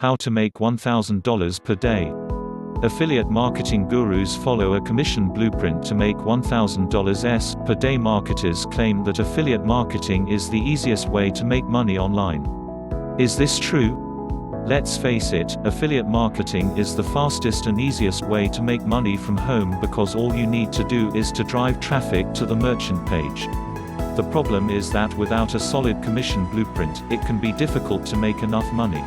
How to make $1,000 per day. Affiliate marketing gurus follow a commission blueprint to make $1,000 per day. Marketers claim that affiliate marketing is the easiest way to make money online. Is this true? Let's face it, affiliate marketing is the fastest and easiest way to make money from home because all you need to do is to drive traffic to the merchant page. The problem is that without a solid commission blueprint, it can be difficult to make enough money.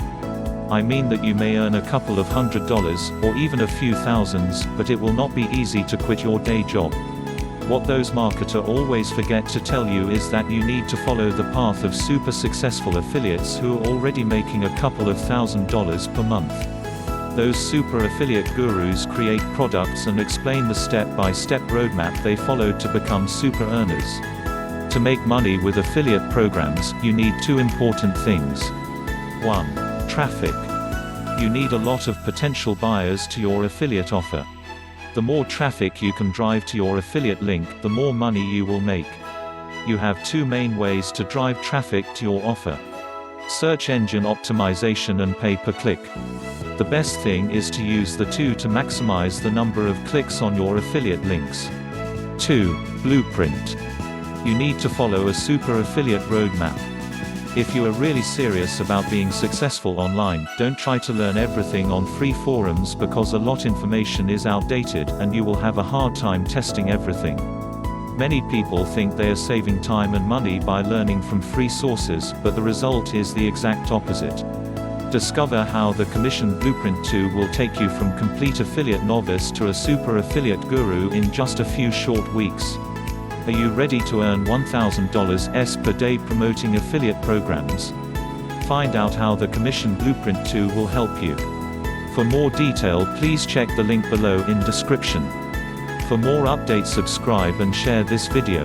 I mean that you may earn a couple of $100s, or even a few thousands, but it will not be easy to quit your day job. What those marketers always forget to tell you is that you need to follow the path of super successful affiliates who are already making a couple of $1,000s per month. Those super affiliate gurus create products and explain the step-by-step roadmap they follow to become super earners. To make money with affiliate programs, you need two important things. 1. Traffic. You need a lot of potential buyers to your affiliate offer. The more traffic you can drive to your affiliate link, the more money you will make. You have two main ways to drive traffic to your offer: search engine optimization and pay-per-click. The best thing is to use the two to maximize the number of clicks on your affiliate links. 2. Blueprint. You need to follow a super affiliate roadmap. If you are really serious about being successful online, don't try to learn everything on free forums because a lot information is outdated, and you will have a hard time testing everything. Many people think they are saving time and money by learning from free sources, but the result is the exact opposite. Discover how the Commission Blueprint 2 will take you from complete affiliate novice to a super affiliate guru in just a few short weeks. Are you ready to earn $1,000 per day promoting affiliate programs? Find out how the Commission Blueprint 2 will help you. For more detail, please check the link below in description. For more updates, subscribe and share this video.